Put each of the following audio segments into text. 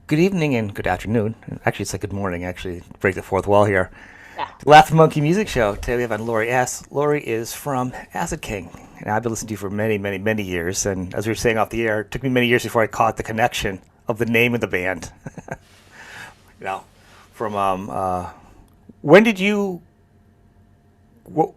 Good evening and good afternoon. Actually, it's like good morning. Actually, break the fourth wall here. Yeah. Laugh Monkey Music Show. Today we have on Lori S. Lori is from Acid King, and I've been listening to you for many, many, many years. And as we were saying off the air, it took me many years before I caught the connection of the name of the band. you know, from when did you what,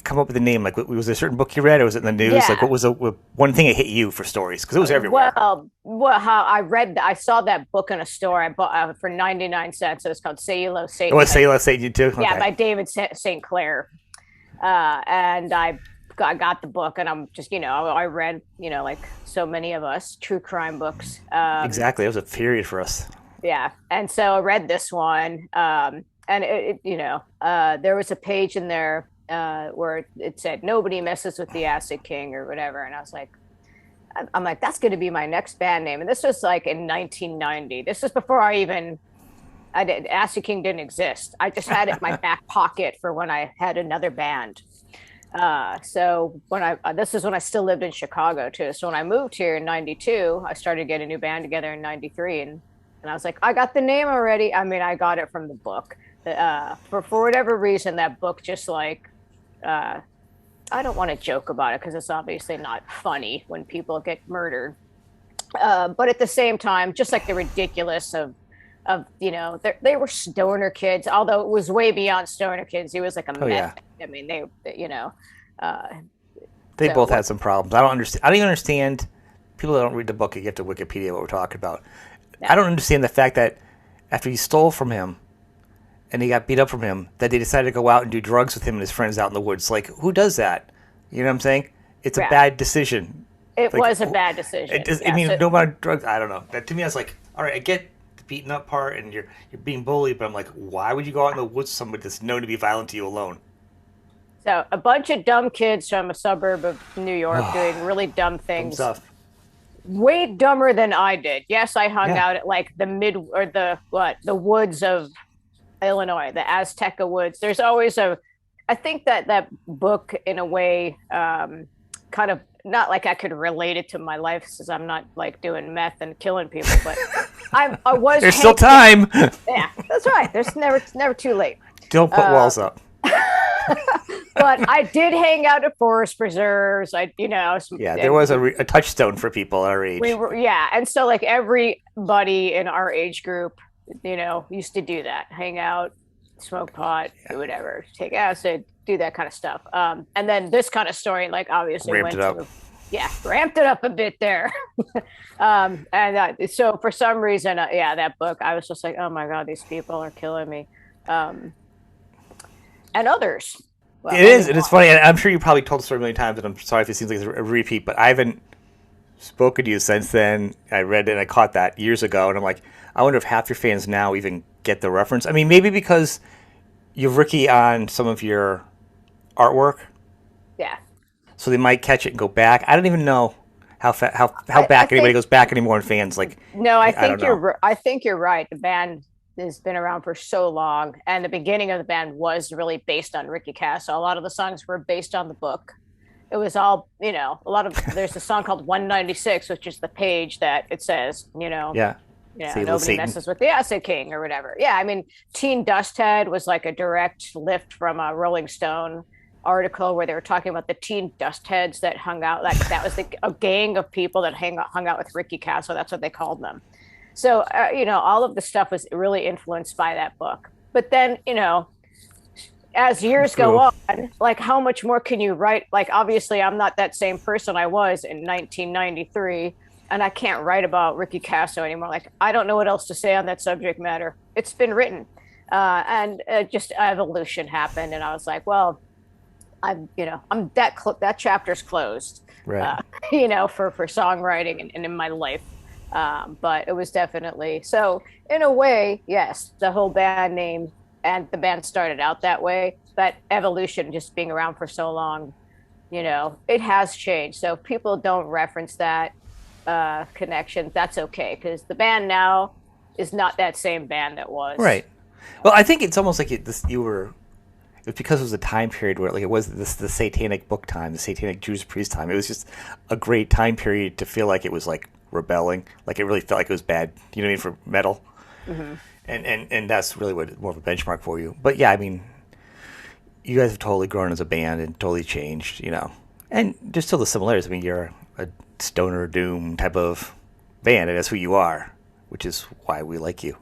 come up with the name? Like, was there a certain book you read, or was it in the news? Like, Yeah. what was the one thing that hit you for stories? Because it was everywhere. How I saw that book in a store. I bought for 99 cents. It was called "Say You Love And what Satan" say let's say you too? yeah, Okay, by David St. Clair. And I got the book, and I'm just I read like so many of us true crime books. exactly. It was a period for us. Yeah, and so I read this one, and there was a page in there where it said nobody messes with the Acid King or whatever, and I was like, I'm like, that's going to be my next band name. And this was like in 1990. This was before I did. Acid King didn't exist. I just had it in my back pocket for when I had another band. So this is when I still lived in Chicago too. So when I moved here in 92, I started getting a new band together in 93. And I was like, I got the name already. I mean, I got it from the book. For whatever reason, that book just like, uh, I don't want to joke about it because it's obviously not funny when people get murdered. But at the same time, just like the ridiculous of they were stoner kids, although it was way beyond stoner kids. He was like a Oh yeah. meth. I mean, uh, They so both what? had some problems. I don't understand. I don't even understand people that don't read the book and get to Wikipedia what we're talking about. I Yeah, don't understand the fact that after he stole from him and he got beat up from him, that they decided to go out and do drugs with him and his friends out in the woods. Like, who does that? You know what I'm saying? It's a yeah, bad decision. it Like, was a bad decision. it does. I Yeah, mean, so no amount of drugs. I don't know. That to me, I was like, all right, I get the beaten up part and you're being bullied, but I'm like, why would you go out in the woods with somebody that's known to be violent to you alone? so a bunch of dumb kids from a suburb of New York doing Oh, really dumb dumb things, stuff. way dumber than I did. Yes, I hung Yeah. out at like the woods of Illinois, the Azteca woods. There's always a, I think that book in a way, kind of not like I could relate it to my life since I'm not like doing meth and killing people, but I was There's still hanging. time. Yeah, that's right. It's never too late. Don't put Uh, walls up. but I did hang out at forest preserves. Yeah, there And was a touchstone for people our we age. were, yeah, and so like everybody in our age group, used to do that, hang out, smoke pot, do whatever, take acid, do that kind of stuff. And then this kind of story, like obviously Ramped it went up. to, yeah, ramped it up a bit there. And so for some reason, yeah, that book, I was just like, oh my God, these people are killing me. Um, and others, well, It many is, and it's more. funny. And I'm sure you probably told the story a million times, and I'm sorry if it seems like it's a repeat, but I haven't spoken to you since then. I read it and I caught that years ago, and I'm like, I wonder if half your fans now even get the reference. I mean, maybe because you've Ricky on some of your artwork, Yeah. so they might catch it and go back. I don't even know how I back anybody think goes back anymore in fans. Like, No, I don't know. I think you're right. The band has been around for so long, and the beginning of the band was really based on Ricky Casso. A lot of the songs were based on the book. It was all, a lot of, there's a song called 196, which is the page that it says, Yeah, say little nobody Satan. messes with the Acid King or whatever. Yeah, I mean, Teen Dust Head was like a direct lift from a Rolling Stone article where they were talking about the teen dust heads that hung out, like that was a gang of people that hung out with Ricky Casso. That's what they called them. So all of the stuff was really influenced by that book. But then as years go True. on, like how much more can you write? Like obviously I'm not that same person I was in 1993, and I can't write about Ricky Casso anymore. Like I don't know what else to say on that subject matter. It's been written. And just evolution happened, and I was like, well, I'm that chapter's closed, Right. uh, for songwriting and in my life. But it was definitely so. In a way, yes, the whole band name and the band started out that way. But evolution, just being around for so long, it has changed. So if people don't reference that connection, that's okay because the band now is not that same band that was. Right. Well, I think it's almost like you were. it's because it was a time period where like it was the satanic book time, the satanic Judas Priest time. It was just a great time period to feel like it was like rebelling, like it really felt like it was bad. You know what I mean, for metal, Hmm. and that's really what more of a benchmark for you. But yeah, I mean, you guys have totally grown as a band and totally changed, you know. And there's still the similarities. I mean, you're a stoner doom type of band, and that's who you are, which is why we like you.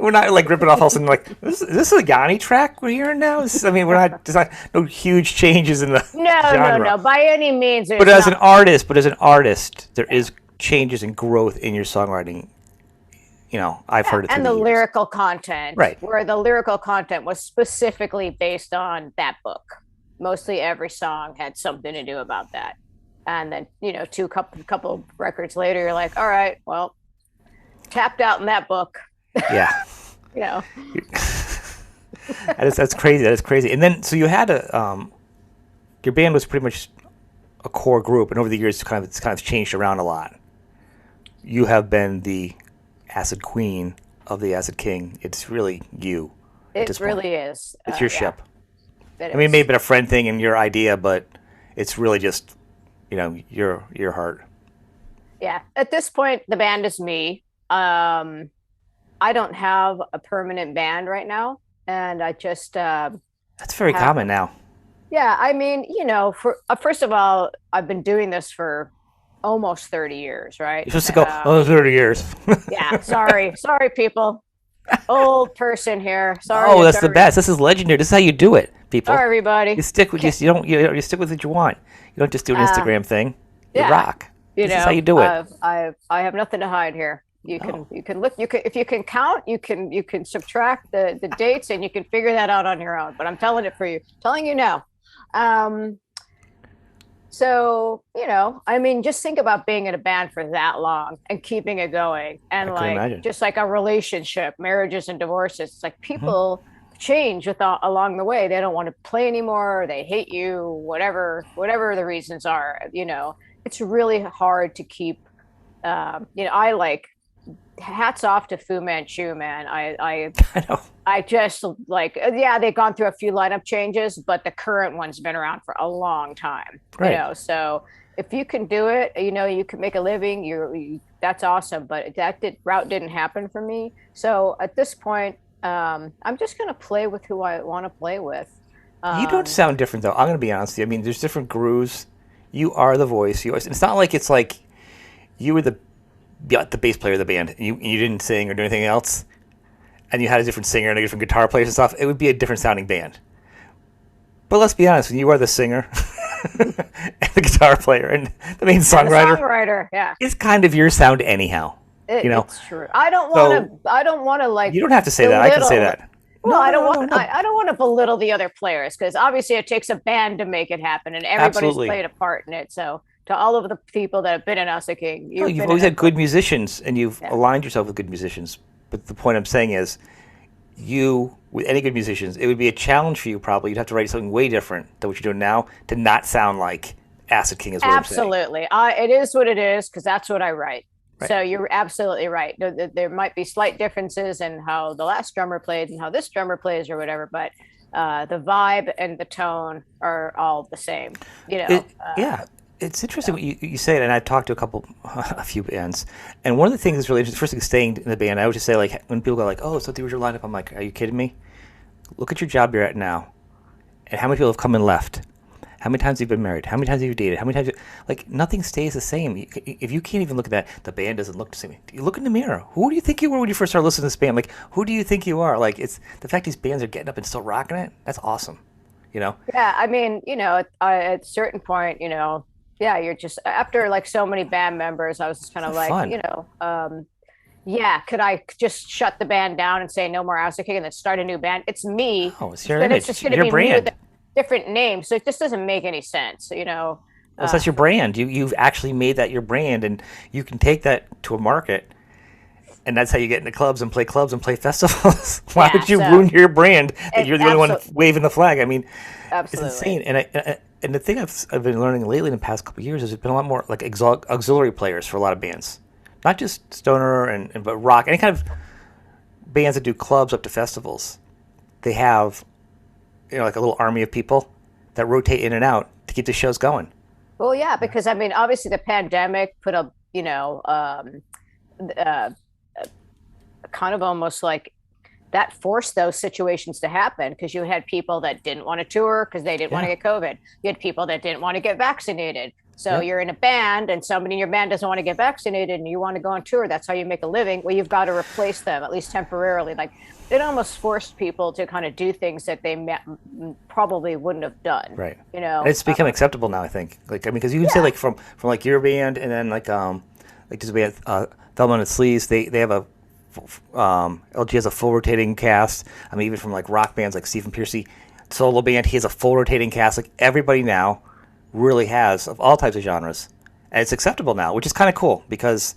We're not like ripping off all of a sudden like is this a Yanni track we're hearing now? I mean, we're not. There's not no huge changes in the No, genre. no, no. By any means, But as an artist, there is changes and growth in your songwriting. You know, I've heard it through and the years. lyrical content, Right. where the lyrical content was specifically based on that book. Mostly every song had something to do about that. And then, couple records later, you're like, all right, well, tapped out in that book, Yeah. you know. That's crazy. That is crazy. And then, so you had your band was pretty much a core group, and over the years, it's kind of changed around a lot. You have been the Acid Queen of the Acid King. It's really you at this It point. really is. It's your Yeah, ship. it I mean, it may is. have been a friend thing and your idea, but it's really just, your heart. Yeah. At this point, the band is me. I don't have a permanent band right now. And I just That's very have common now. Yeah, I mean, for first of all, I've been doing this for almost 30 years, right? You're supposed to go, 30 years. Yeah, sorry, people. Old person here. Sorry, Oh, to that's the every- best. This is legendary. This is how you do it, people. Sorry, everybody. You stick with just you don't you stick with what you want. You don't just do an Instagram thing. You yeah, rock. This is how you do it. I have nothing to hide here. You can look, if you can count, you can subtract the dates, and you can figure that out on your own. But I'm telling you now. Um, So, I mean, just think about being in a band for that long and keeping it going. And I can imagine. just like a relationship, marriages and divorces, it's like Hmm. people change along the way. They don't want to play anymore. They hate you, whatever the reasons are, it's really hard to keep, I like hats off to Fu Manchu, man. I know. I just like, yeah, they've gone through a few lineup changes, but the current one's been around for a long time, Right. So if you can do it, you can make a living, that's awesome. But route didn't happen for me. So at this point, I'm just going to play with who I want to play with. You don't Um, sound different though. I'm gonna be honest with you. I mean, there's different grooves. You are the voice. It's not like it's like you were the bass player of the band. And you didn't sing or do anything else, and you had a different singer and a different guitar players and stuff. It would be a different sounding band. But let's be honest, when you are the singer and the guitar player and the main and the songwriter, songwriter, yeah, it's kind of your sound anyhow. it's true. I don't So want to. I don't want to like you don't have to say that. I can say belittle. that. Well, No, I no, don't no, no, want no. I don't want to belittle the other players, because obviously it takes a band to make it happen, and everybody's Absolutely. played a part in it. So to all of the people that have been in Asa King, No, you've you've been always in had good musicians, and you've Yeah. aligned yourself with good musicians. But the point I'm saying is, with any good musicians, it would be a challenge for you probably. You'd have to write something way different than what you're doing now to not sound like Acid King is what I'm saying. Absolutely. It is what it is, because that's what I write. Right. So you're absolutely right. There might be slight differences in how the last drummer played and how this drummer plays or whatever, but the vibe and the tone are all the same. Yeah, it's interesting what you say it, and I've talked to a few bands, and one of the things that's really interesting, first thing, staying in the band, I always just say, like, when people go like, oh, so the original lineup, I'm like, are you kidding me? Look at your job you're at now, and how many people have come and left. How many times have you been married? How many times have you dated? How many times? Like, nothing stays the same. If you can't even look at that, the band doesn't look the same. You look in the mirror. Who do you think you were when you first started listening to this band? Like, who do you think you are? Like, it's the fact these bands are getting up and still rocking it. That's awesome. You know? Yeah, I mean, at a certain point, yeah, you're just after like so many band members, I was just kind of like, Fun. yeah, could I just shut the band down and say no more Asa King and then start a new band? It's me. Oh, it's your Then image. it's just It's going to your be me brand. with a different name, so it just doesn't make any sense. Well, Uh, that's your brand. You've actually made that your brand, and you can take that to a market, and that's how you get into clubs and play festivals. Why Yeah, would you so- ruin your brand that you're the only one Absolutely. waving the flag? I mean, it's Absolutely. insane. And the thing I've been learning lately in the past couple of years is there's been a lot more like auxiliary players for a lot of bands, not just stoner but rock, any kind of bands that do clubs up to festivals. They have like a little army of people that rotate in and out to keep the shows going. Well, yeah, because I mean, obviously the pandemic put a, uh, kind of almost like that forced those situations to happen because you had people that didn't want to tour because they didn't want to Yeah. get COVID. You had people that didn't want to get vaccinated. So Yep. you're in a band and somebody in your band doesn't want to get vaccinated and you want to go on tour. That's how you make a living. Well, you've got to replace them, at least temporarily. Like it almost forced people to kind of do things that they probably wouldn't have done, Right. you And know? it's become acceptable now, I think. Like, I mean, because you can say Yeah. like from like your band, and then like this band, Thelma and Sleaze, they have a LG has a full rotating cast. I mean, even from like rock bands like Stephen Pearcy, solo band, he has a full rotating cast. Like everybody now really has of all types of genres, and it's acceptable now, which is kind of cool because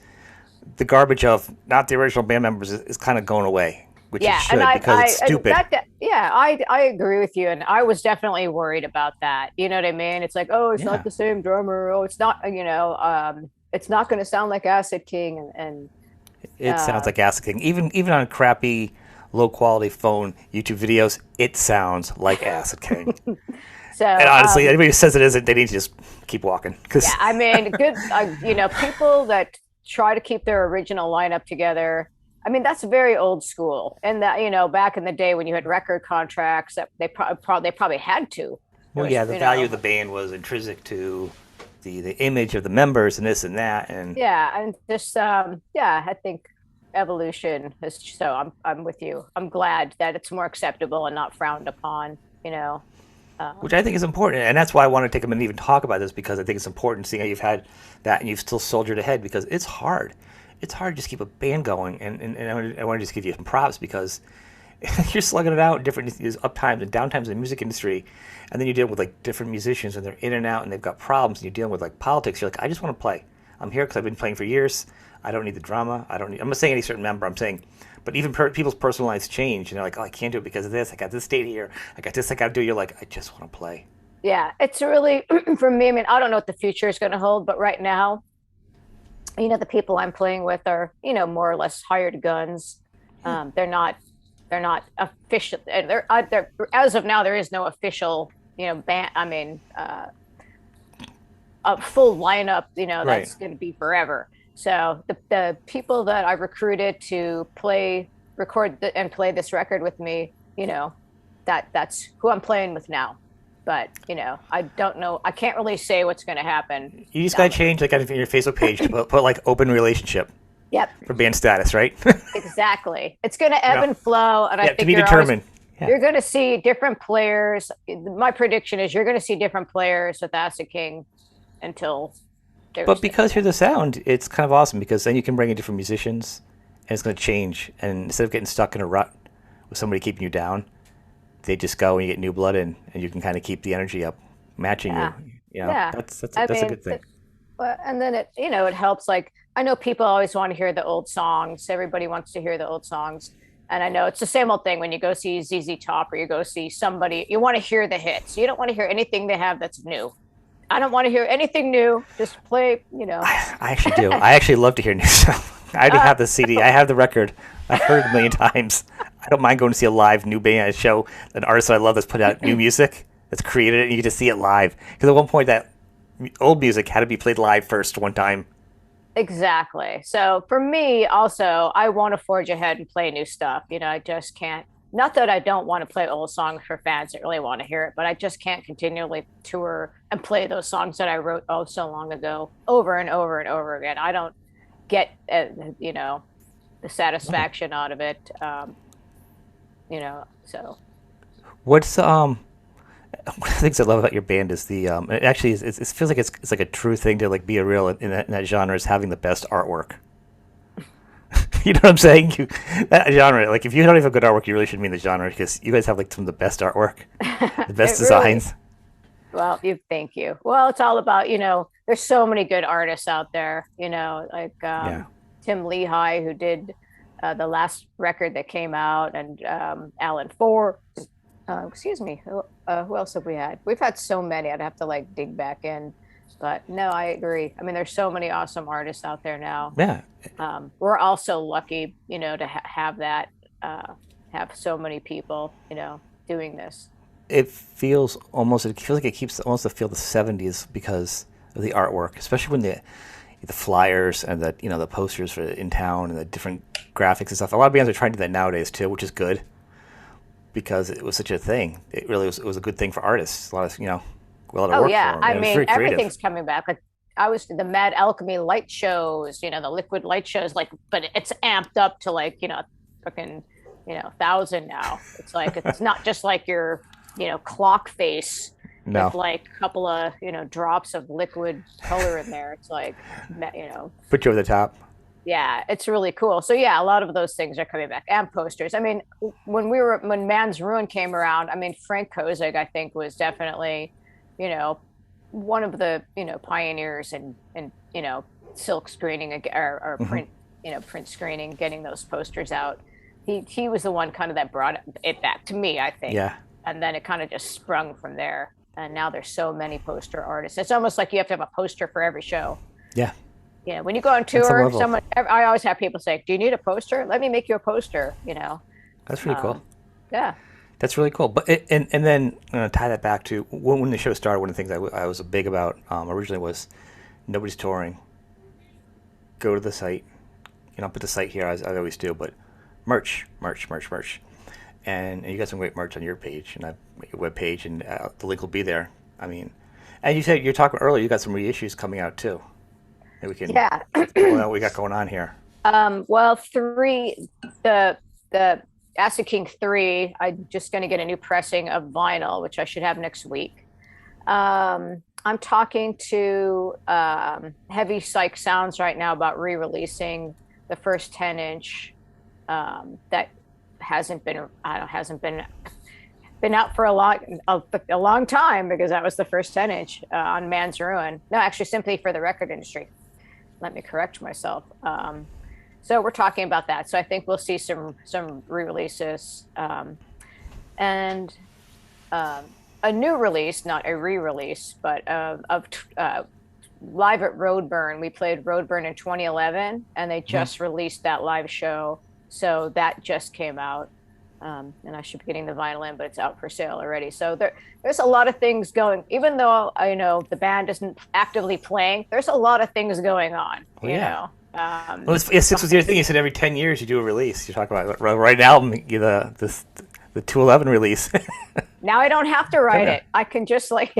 the garbage of not the original band members is kind of going away, which it Yeah, and should because it's stupid. yeah, I agree with you, and I was definitely worried about that. You know what I mean? It's like, oh, it's not Yeah. the same drummer. Oh, it's not, it's not going to sound like Acid King, It sounds like Acid King. Even on crappy, low quality phone YouTube videos, it sounds like Acid King. And so honestly, anybody who says it isn't, they need to just keep walking. Because yeah, I mean, good, people that try to keep their original lineup together. I mean, that's very old school, and that back in the day when you had record contracts, that they probably had to. There well, was, yeah, the value of the band was intrinsic to the image of the members and this and that, and yeah, and just yeah, I think evolution is so I'm with you. I'm glad that it's more acceptable and not frowned upon, you know. which Um, I think is important. And that's why I want to take a minute and even talk about this because I think it's important seeing how you've had that and you've still soldiered ahead because it's hard. It's hard to just keep a band going, and I want to just give you some props because you're slugging it out in different up times and down times in the music industry, and then you deal with like different musicians and they're in and out and they've got problems, and you're dealing with like politics. You're like, I just want to play. I'm here because I've been playing for years. I don't need the drama. I don't need. I'm not saying any certain member. I'm saying, but even people's personal lives change, and they're like, oh, I can't do it because of this. I got this date here. I got this. I got to do. You're like, I just want to play. yeah, it's really for me. I mean, I don't know what the future is going to hold, but right now, the people I'm playing with are, more or less hired guns. They're not official. They're as of now, there is no official, band. I mean, a full lineup, Right. that's going to be forever. So the people that I recruited to and play this record with me, that's who I'm playing with now. But I don't know. I can't really say what's going to happen You just got down to the. change like on your Facebook page to put like open relationship Yep, for band status, right? exactly. It's going to ebb Yeah. and flow, and I Yeah. To think be determined. Yeah. you're going to see different players. My prediction is you're going to see different players with Acid King until But there's. because you're the sound, it's kind of awesome because then you can bring in different musicians and it's going to change. And instead of getting stuck in a rut with somebody keeping you down, they just go and you get new blood in and you can kind of keep the energy up, matching you. Yeah, You know, yeah. I that's a mean, good thing. and then it helps. Like I know people always want to hear the old songs. Everybody wants to hear the old songs, and I know it's the same old thing when you go see ZZ Top or you go see somebody. You want to hear the hits. You don't want to hear anything they have that's new. I don't want to hear anything new. Just play. I actually do. I actually love to hear new stuff. I already Uh, have the CD. I have the record. I've heard it a million times. I don't mind going to see a live new band show, an artist that I love that's put out new music, that's created it, and you get to see it live. Because at one point, that old music had to be played live first one time. Exactly. So for me, also, I want to forge ahead and play new stuff. I just can't. Not that I don't want to play old songs for fans that really want to hear it, but I just can't continually tour and play those songs that I wrote oh so long ago over and over and over again. I don't get the Right. satisfaction out of it. So What's one of the things I love about your band is it actually it feels like it's like a true thing to like be a real in that genre is having the best artwork. You know what I'm saying? That genre, like if you don't have good artwork, you really should be in the genre because you guys have like some of the best artwork, the best it really, designs. well, thank you. Well, it's all about, there's so many good artists out there, like Yeah. Tim Lehigh, who did the last record that came out, and Alan Ford. Excuse me. Who else have we had? We've had so many. I'd have to like dig back in. But no, I agree. I mean, there's so many awesome artists out there now. Yeah. We're also lucky, to have that, have so many people, doing this. it feels like it keeps almost the feel of the '70s because of the artwork, especially when the flyers and the posters for in town and the different graphics and stuff. A lot of bands are trying to do that nowadays too, which is good because it was such a thing. It really was. It was a good thing for artists. A lot of Oh work yeah, for them. I And it was mean very creative. everything's coming back. Like I was the Mad Alchemy light shows, the liquid light shows, like, but it's amped up to like fucking 1,000 now. It's like it's not just like your clock face with No, like a couple of drops of liquid color in there. It's like put you over the top. yeah, it's really cool. So yeah, a lot of those things are coming back and posters. I mean, when Man's Ruin came around, I mean Frank Kozak I think was definitely, you know, one of the pioneers in silk screening or Hmm. print screening, getting those posters out. He was the one kind of that brought it back to me, I think, Yeah, and then it kind of just sprung from there. And now there's so many poster artists. It's almost like you have to have a poster for every show. yeah. When you go on At some tour, level, I always have people say, "Do you need a poster? Let me make you a poster." that's really cool. Um, yeah, That's really cool. But and then tie that back to when the show started. One of the things I was big about originally was nobody's touring. Go to the site. Put the site here as I always do. But merch, merch, merch, merch, and you got some great merch on your page and your web page, and the link will be there. I mean, and you said you're talking earlier. You got some reissues coming out too. That we can yeah. pull out what we got going on here. Well, the Acid King 3. I'm just going to get a new pressing of vinyl, which I should have next week. I'm talking to Heavy Psych Sounds right now about re-releasing the first 10-inch that hasn't been out for a long time because that was the first 10-inch on Man's Ruin. No, actually, simply for the record industry. Let me correct myself. So we're talking about that. So I think we'll see some re-releases and um, a new release, not a re-release, but of live at Roadburn. We played Roadburn in 2011, and they Mhm. just released that live show. So that just came out, and I should be getting the vinyl in, but it's out for sale already. So there's a lot of things going. Even though I know the band isn't actively playing, there's a lot of things going on. Oh yeah. Um, Well, this was your thing. You said every 10 years you do a release. You talk about right album, the 211 release. Now I don't have to write Yeah. it. I can just like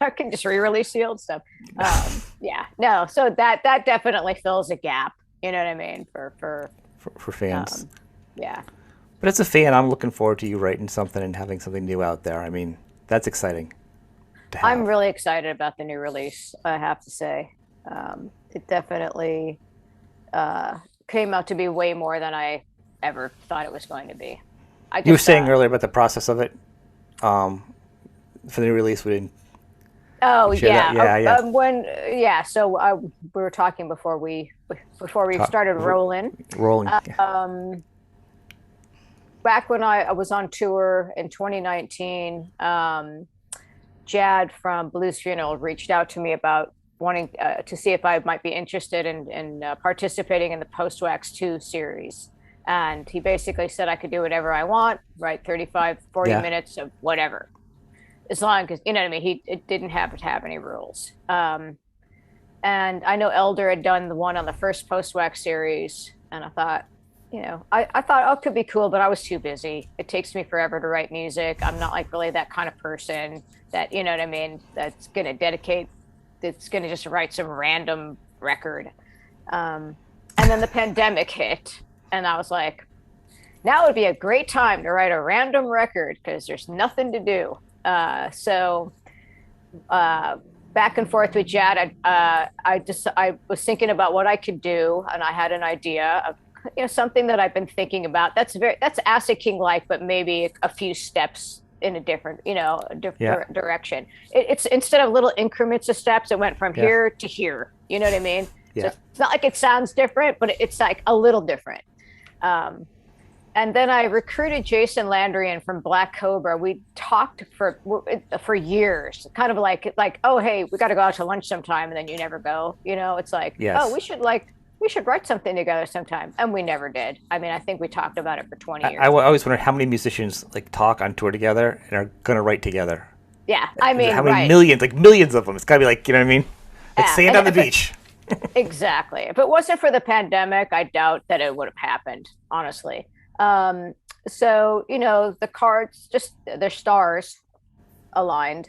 I can just re-release the old stuff. Yeah, no. So that definitely fills a gap. You know what I mean? For fans. Um, yeah. But as a fan, I'm looking forward to you writing something and having something new out there. I mean, that's exciting to I'm have. really excited about the new release. I have to say, it definitely came out to be way more than I ever thought it was going to be. I You were just saying earlier about the process of it um, for the new release. We didn't oh share that. yeah. Yeah, yeah. When yeah. So we were talking before we Talk, started rolling. rolling. Um, Back when I was on tour in 2019, Jad from Blues Funeral reached out to me about wanting to see if I might be interested in participating in the Post Wax 2 series. And he basically said I could do whatever I want, right? 35, 40 Yeah, minutes of whatever. As long as, you know what I mean? It didn't have to have any rules. And I know Elder had done the one on the first Post Wax series. And I thought, I thought, oh, it could be cool, but I was too busy. It takes me forever to write music. I'm not like really that kind of person that, you know what I mean, that's going to just write some random record. And then the pandemic hit, and I was like, now would be a great time to write a random record because there's nothing to do. So back and forth with Jad, I was thinking about what I could do, and I had an idea of something that I've been thinking about. That's Acid King like, but maybe a few steps in a different yeah, direction. It's instead of little increments of steps, it went from yeah, here to here. You know what I mean? So yeah. it's not like it sounds different, but it's like a little different. Um, and then I recruited Jason Landrian from Black Cobra. We talked for years, kind of like, oh hey, we got to go out to lunch sometime, and then you never go. It's like, oh, Yes. we should like we should write something together sometime. And we never did. I mean, I think we talked about it for 20 I years. always wonder how many musicians like talk on tour together and are gonna write together. Yeah. I mean, How many right. millions, like millions of them? It's gotta be like, you know what I mean? Like Yeah. sand And on the if it, beach. exactly. If it wasn't for the pandemic, I doubt that it would have happened, honestly. Um, so, the cards, just their stars aligned.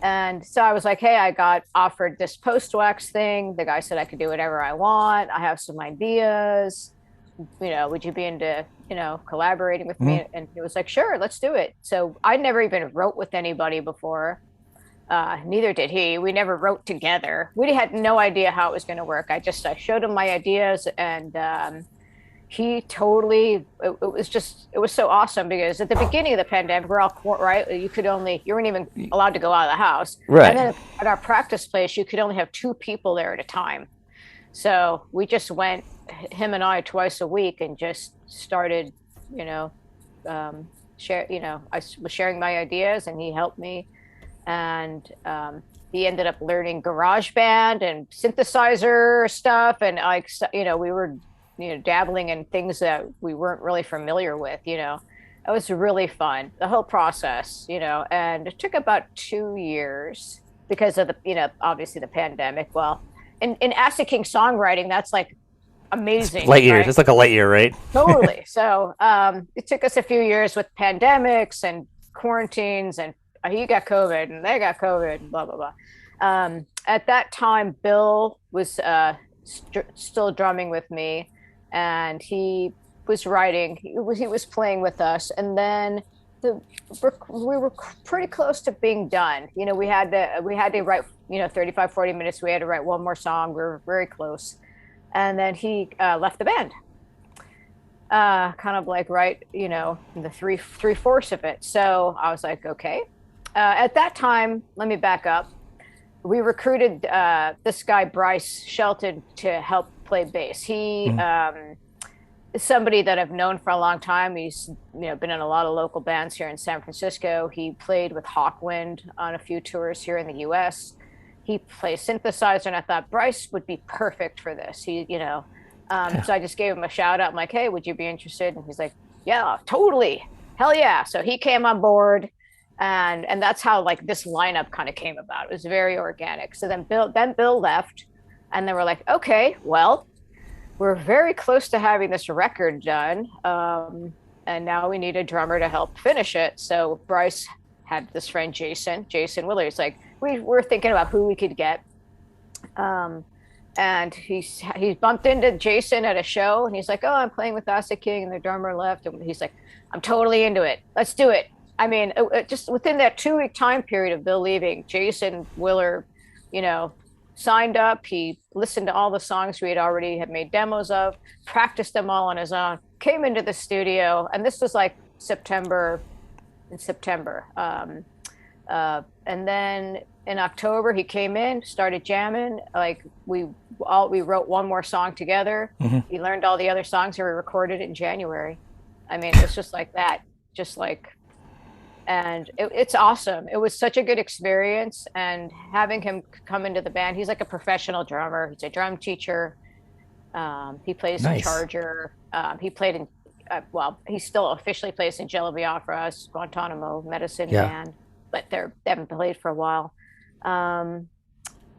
And so I was like, hey, I got offered this post wax thing. The guy said I could do whatever I want. I have some ideas. Would you be into, collaborating with Mhm. me? And he was like, sure, let's do it. So I never even wrote with anybody before. Neither did he. We never wrote together. We had no idea how it was going to work. I showed him my ideas, and he totally. It was so awesome because at the beginning of the pandemic, we're all right. You weren't even allowed to go out of the house, and Right. then at our practice place, you could only have two people there at a time. So we just went, him and I, twice a week, and just started, you know, share. I was sharing my ideas, and he helped me, and he ended up learning GarageBand and synthesizer stuff, and like we were dabbling in things that we weren't really familiar with. It was really fun, the whole process. And it took about 2 years because of the obviously the pandemic. Well, in Acid King songwriting, that's like amazing, Light years. right? It's like a light year, right? Totally. So it took us a few years with pandemics and quarantines, and he got COVID and they got COVID, and blah blah blah. At that time, Bill was still drumming with me, and he was writing. He was playing with us, and then the we were pretty close to being done. We had to write 35, 40 minutes. We had to write one more song. We were very close, and then he left the band, kind of like right, the three-fourths of it. So I was like, okay. At that time, let me back up. We recruited this guy Bryce Shelton to help play bass. He Mhm. is somebody that I've known for a long time. He's been in a lot of local bands here in San Francisco. He played with Hawkwind on a few tours here in the U.S. He plays synthesizer, and I thought Bryce would be perfect for this. So I just gave him a shout out. I'm like, hey, would you be interested? And he's like, yeah, totally, hell yeah. So he came on board, and that's how like this lineup kind of came about. It was very organic. So then Bill left, and then we're like, okay, well, we're very close to having this record done, and now we need a drummer to help finish it. So Bryce had this friend Jason Willer. He's like, we were thinking about who we could get. And he bumped into Jason at a show, and he's like, "Oh, I'm playing with Acid King," and the drummer left, and he's like, "I'm totally into it. Let's do it." I mean, just within that 2 week time period of Bill leaving, Jason Willer, you know, signed up. He listened to all the songs we had made demos of, practiced them all on his own, came into the studio, and this was like September. And then in October, he came in, started jamming. Like we wrote one more song together. Mhm. He learned all the other songs, and we recorded it in January. I mean, it's just like that, just like, and it's awesome. It was such a good experience, and having him come into the band, he's like a professional drummer. He's a drum teacher. He plays in Nice. Charger. He played in, well, he still officially plays in Jello Biafra's Guantanamo Medicine Yeah. Band, but they haven't played for a while. Um,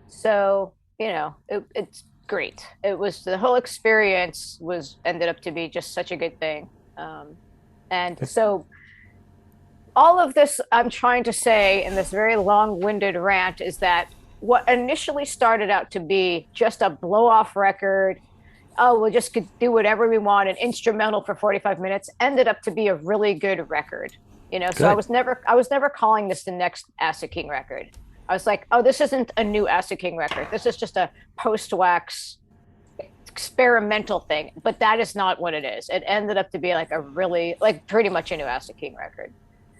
so it's great. It was the whole experience was ended up to be just such a good thing. And so all of this I'm trying to say in this very long-winded rant is that what initially started out to be just a blow-off record, oh, we'll just do whatever we want, an instrumental for 45 minutes, ended up to be a really good record. So I Good. was never calling this the next Acid King record. I was like, oh, this isn't a new Acid King record. This is just a post-wax experimental thing. But that is not what it is. It ended up to be like a really, like pretty much a new Acid King record.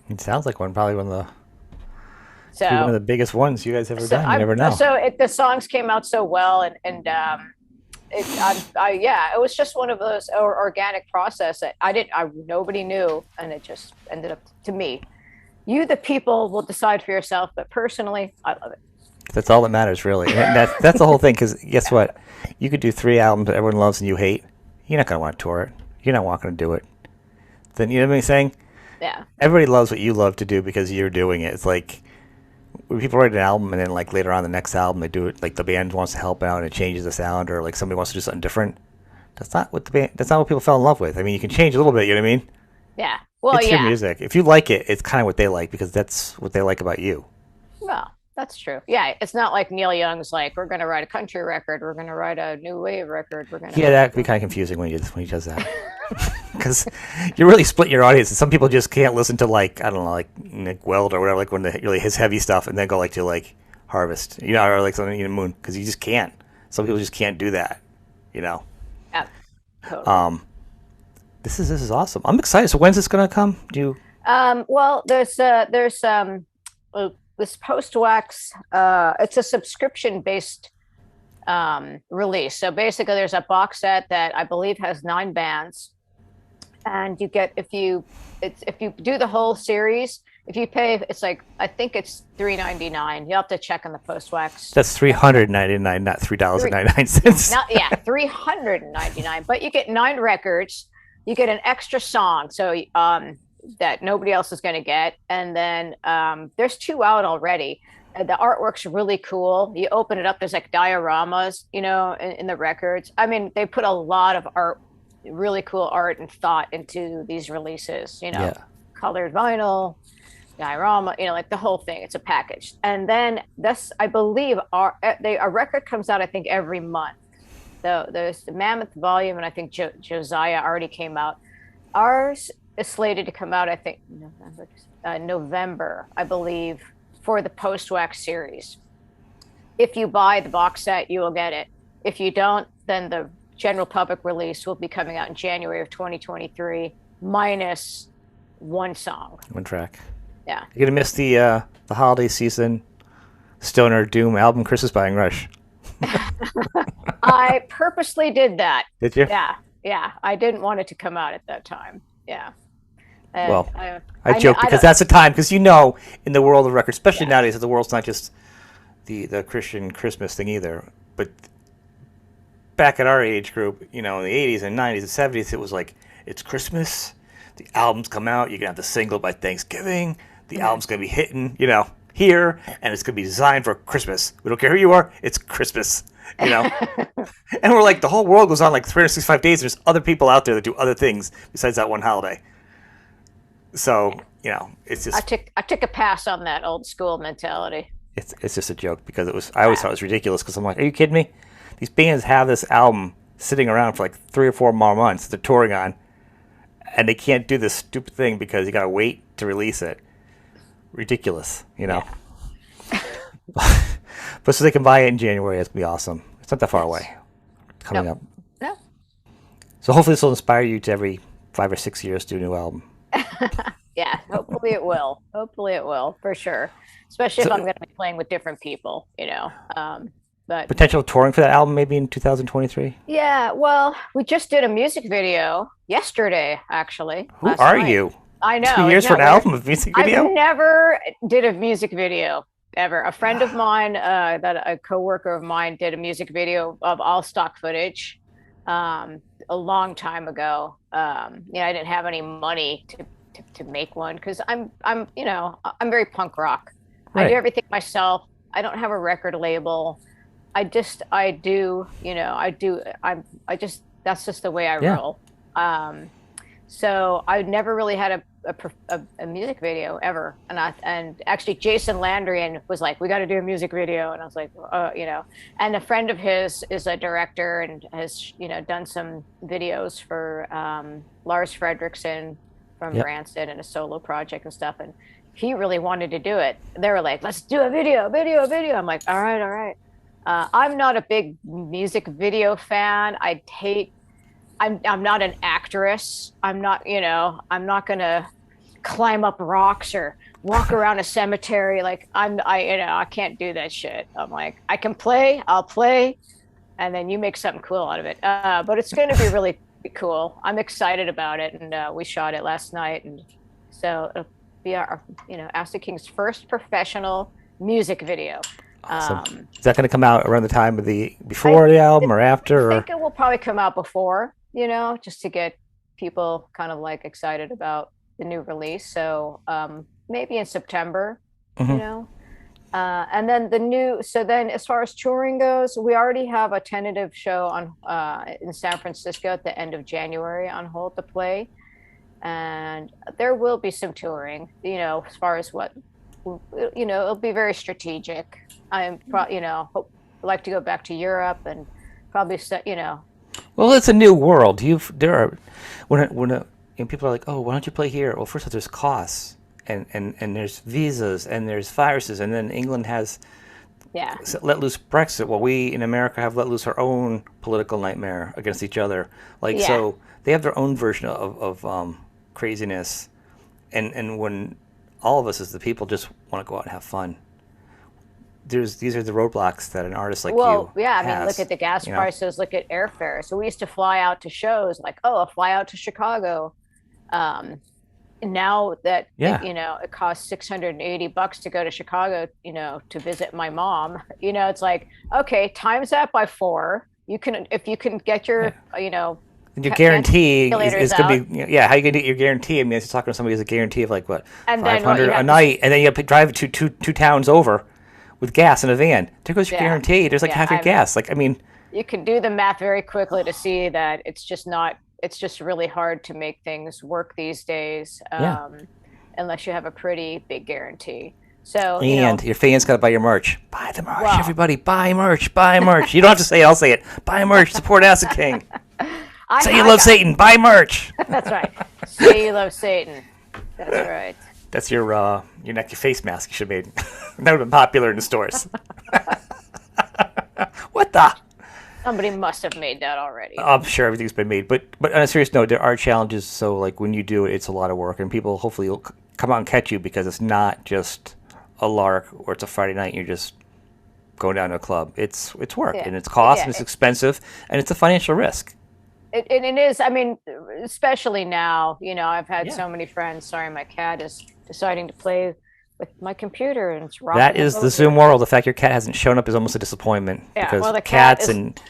It sounds like probably could be one of So the biggest ones you guys ever so done. You never know. the songs came out so well, and yeah, it was just one of those organic process that nobody knew, and it just ended up to me. You, the people, will decide for yourself, but personally, I love it. That's all that matters, really. And that's the whole thing. Because guess what? You could do 3 albums that everyone loves and you hate. You're not gonna want to tour it. You're not going to do it. Then you know what I'm saying? Yeah. Everybody loves what you love to do because you're doing it. It's like when people write an album and then like later on the next album they do it like the band wants to help out and it changes the sound or like somebody wants to do something different. That's not what the band. That's not what people fell in love with. I mean, you can change a little bit. You know what I mean? Yeah. Well, It's your yeah. music. If you like it, it's kind of what they like because that's what they like about you. Well, that's true. Yeah. It's not like Neil Young's like, we're going to write a country record. We're going to write a new wave record. We're going Yeah, to. that could be kind of confusing when he does that because you really split your audience. And some people just can't listen to like I don't know, like Nick Weld or whatever, like when the really his heavy stuff, and then go like to like Harvest, or like something Moon, because you just can't. Some people just can't do that, you know. Yeah, totally. This is awesome. I'm excited. So when's this gonna come? Do you? Well, this post wax. It's a subscription based release. So basically, there's a box set that I believe has 9 bands, and you get if you do the whole series, if you pay, it's like I think it's $3.99. You have to check on the post wax. That's $399, not $3.99. Not yeah, $399. But you get 9 records. You get an extra song, so that nobody else is going to get, and then there's 2 out already. The artwork's really cool. You open it up, there's like dioramas, in the records. I mean, they put a lot of art, really cool art and thought into these releases. Yeah. Colored vinyl, diorama, like the whole thing. It's a package, and then this, I believe, a record comes out, I think, every month. So there's the Mammoth volume, and I think Josiah already came out. Ours is slated to come out, I think, November, I believe, for the post wax series. If you buy the box set, you will get it. If you don't, then the general public release will be coming out in January of 2023, minus 1 song. 1 track. Yeah. You're gonna miss the holiday season Stoner Doom album Christmas Buying Rush. I purposely did that. Did you? Yeah. I didn't want it to come out at that time. Yeah. And well, I joke because that's the time, because in the world of records, especially nowadays, the world's not just the Christian Christmas thing either. But back at our age group, in the 80s and 90s and 70s, it was like, it's Christmas, the albums come out, you're going to have the single by Thanksgiving, the album's going to be hitting, here, and it's going to be designed for Christmas. We don't care who you are, it's Christmas, And we're like, the whole world goes on like 365 days, and there's other people out there that do other things besides that one holiday. So, it's just... I took a pass on that old school mentality. It's just a joke because I always thought it was ridiculous because I'm like, are you kidding me? These bands have this album sitting around for like 3 or 4 more months they're touring on, and they can't do this stupid thing because you got to wait to release it. Ridiculous, Yeah. But so they can buy it in January. It's going to be awesome. It's not that far away. Coming up. No. So hopefully this will inspire you to every 5 or 6 years do a new album. Yeah, hopefully it will. Hopefully it will, for sure. Especially if I'm going to be playing with different people, But potential touring for that album maybe in 2023? Yeah, well, we just did a music video yesterday, actually. Who are you? I know. 2 years for an album of music video? I've never did a music video ever. A friend of mine, a coworker of mine, did a music video of all stock footage a long time ago. I didn't have any money to make one because I'm very punk rock. Right. I do everything myself. I don't have a record label. That's just the way I roll. So I never really had a music video ever. And actually Jason Landrian was like, we got to do a music video. And I was like, and a friend of his is a director and has, done some videos for Lars Fredriksson from Rancid and a solo project and stuff. And he really wanted to do it. They were like, let's do a video. I'm like, all right. I'm not a big music video fan. I'm not an actress. I'm not gonna climb up rocks or walk around a cemetery. Like I can't do that shit. I'm like, I can play, I'll play, and then you make something cool out of it. But it's gonna be really cool. I'm excited about it, and we shot it last night, and so it'll be our Acid King's first professional music video. Awesome. Um, Is that going to come out around the time of I before the album or after? Or think it will probably come out before, just to get people kind of like excited about the new release. So maybe in September, you Mhm. know. And then so then as far as touring goes, we already have a tentative show on in San Francisco at the end of January on hold to play. And there will be some touring, as far as it'll be very strategic. Like to go back to Europe and probably set. Well, it's a new world. There are when people are like, oh, why don't you play here? Well, first of all, there's costs, and there's visas, and there's viruses, and then England has Yeah. let loose Brexit. Well, we in America have let loose our own political nightmare against each other. Like, Yeah. so they have their own version of craziness, and when all of us as the people just want to go out and have fun, these are the roadblocks that an artist like you Well, yeah, I mean, look has. at the gas You know, prices, look at airfare. So we used to fly out to shows like, oh, a fly out to Chicago. Um, Now that yeah. it costs $680 to go to Chicago, to visit my mom, it's like, okay, times that by four. If you can get Yeah. your, And your guarantee is calculators going to out, be, yeah, how you going to get your guarantee? I mean, it's talking to somebody who's a guarantee of like, what, and then what 500 you a have to, night, and then you have to drive two towns over with gas in a van. There goes your yeah, guarantee. There's like yeah, half your gas. Like, I mean, you can do the math very quickly to see that it's just really hard to make things work these days, yeah. unless you have a pretty big guarantee. So, And your fans got to buy your merch. Buy the merch, well, everybody. Buy merch. Buy merch. You don't have to say it. I'll say it. Buy merch. Support Acid King. Say you I love got Satan. Buy merch. that's right. Say you love Satan. That's right. That's your neck, your face mask you should have made. That would have been popular in the stores. What the? Somebody must have made that already. I'm sure everything's been made, but on a serious note, there are challenges. So like when you do it, it's a lot of work, and people hopefully will come out and catch you because it's not just a lark or it's a Friday night. And you're just going down to a club. It's work Yeah, and it's cost yeah. and it's expensive and it's a financial risk. It is. I mean, especially now. I've had Yeah, so many friends. Sorry, my cat is deciding to play with my computer and it's that rocking the is the boat Zoom here. world. The fact your cat hasn't shown up is almost a disappointment Yeah. because Well, cats and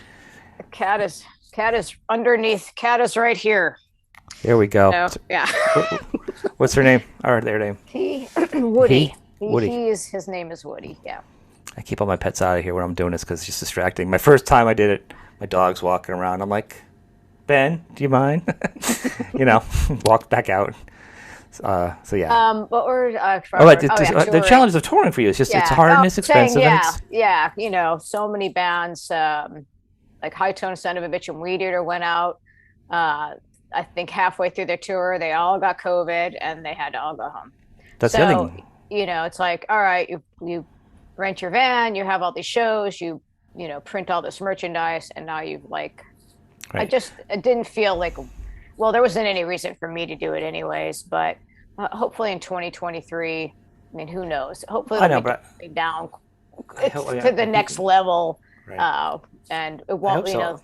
the cat is underneath. Cat is right here. there we go. So yeah. What's her name? Or their name? He Woody. He Woody. His name is Woody. Yeah. I keep all my pets out of here when I'm doing this because it's just distracting. My first time I did it, my dog's walking around. I'm like, Ben, do you mind? you know, walk back out. So yeah. What were Oh, but oh yeah, the touring. challenges of touring for you is just it's Yeah. hard and Oh, it's saying expensive and yeah, it's yeah. So many bands, like High Tone, Son of a Bitch, and Weed Eater went out. I think halfway through their tour, they all got COVID and they had to all go home. that's the other So, thing. it's like, all right, you rent your van, you have all these shows, print all this merchandise, and now you've like, Right. it didn't feel like, well, there wasn't any reason for me to do it anyways, but hopefully in 2023, I mean, who knows? Hopefully I it'll know, be but down I hope, to the next level, right. and it I won't, hope so.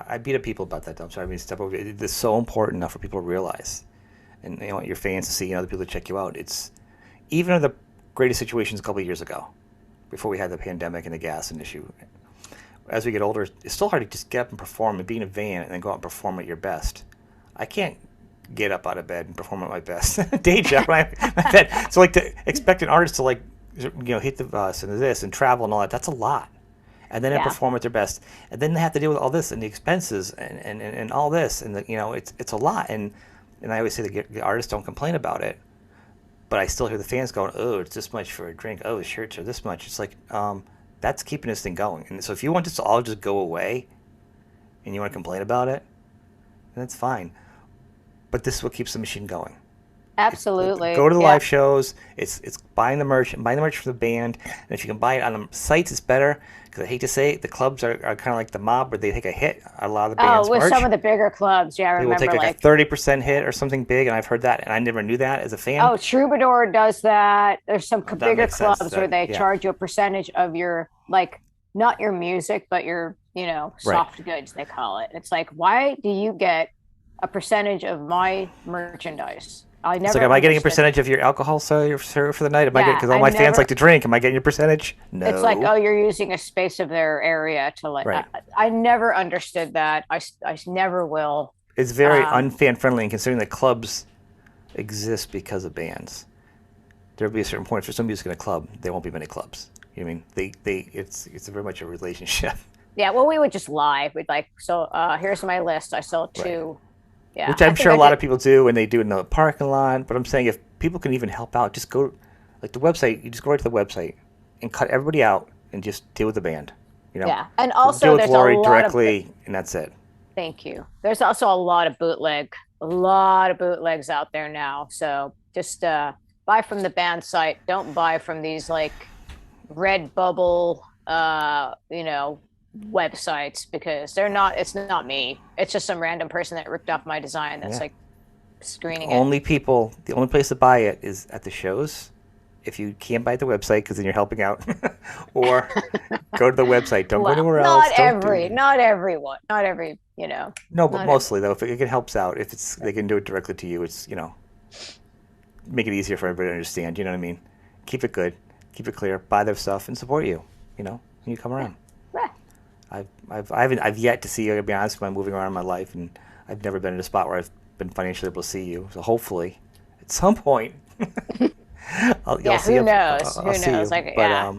I beat up people about that. Though. I'm sorry, I mean, step over. It's so important now for people to realize, and your fans to see, and other people to check you out. It's even in the greatest situations a couple of years ago, before we had the pandemic and the gas and issue. As we get older, it's still hard to just get up and perform and be in a van and then go out and perform at your best. I can't get up out of bed and perform at my best. Day job, my bed. So like to expect an artist to like, hit the bus and this and travel and all that. That's a lot. And then they Yeah, perform at their best, and then they have to deal with all this and the expenses and all this, and it's a lot. And I always say the artists don't complain about it, but I still hear the fans going, "Oh, it's this much for a drink. Oh, the shirts are this much." It's like that's keeping this thing going. And so if you want this to all just go away, and you want to complain about it, then that's fine. But this is what keeps the machine going. Go absolutely. to the Yeah. live shows. It's buying the merch for the band, and if you can buy it on the sites, it's better. Because I hate to say it, the clubs are kind of like the mob, where they take a hit on a lot of the Oh, band's with merch. some of the bigger clubs, yeah, I They will take remember like a like, 30% hit or something big, and I've heard that, and I never knew that as a fan. oh, Troubadour does that. There's some That bigger makes sense. clubs where they Yeah, charge you a percentage of your, like, not your music, but your, right. soft goods, they call it. It's like, why do you get a percentage of my merchandise? I It's like, never am I getting a understood. percentage of your alcohol served for the night? Am I getting, Yeah, because all I my fans never. like to drink. Am I getting a percentage? It's like, oh, No. you're using a space of their area to like. Right. I never understood that. I never will. It's very Um, unfan friendly, and considering that clubs exist because of bands. There'll be a certain point for some music in a club. There won't be many clubs. You know what I mean? It's very much a relationship. yeah, well, we would just lie. We'd like, so here's my list. I sold Right. two. Yeah, Which I I'm think sure a I lot did. of people do, and they do it in the parking lot. But I'm saying if people can even help out, just go, like the website. You just go right to the website and cut everybody out and just deal with the band. You know, Yeah, and deal also with there's a Lori lot of. directly, and that's it. Thank you. There's also a lot of bootlegs out there now. So just buy from the band site. Don't buy from these like Redbubble, websites because they're not. It's not me. It's just some random person that ripped off my design that's Yeah. like screening it. Only people, the only place to buy it is at the shows. If you can't buy the website, because then you're helping out, or go to the website. Don't go Well, anywhere else. Don't do. not everyone, not every, No, but not every. mostly though, if it helps out, if it's they can do it directly to you, it's make it easier for everybody to understand. You know what I mean? Keep it good, keep it clear, buy their stuff, and support you. When you come Yeah, around. yeah. I've yet to see you. To be honest, when I'm moving around in my life, and I've never been in a spot where I've been financially able to see you. So hopefully, at some point, I'll Yeah, see who you. knows? I'll Who see knows? you. Like, yeah,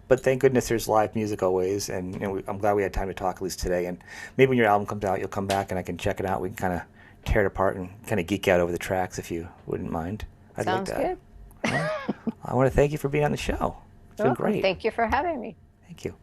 But thank goodness there's live music always, and I'm glad we had time to talk at least today. And maybe when your album comes out, you'll come back and I can check it out. We can kind of tear it apart and kind of geek out over the tracks if you wouldn't mind. I'd like sounds that. good. Well, I want to thank you for being on the show. It's You're been welcome. great. Thank you for having me. Thank you.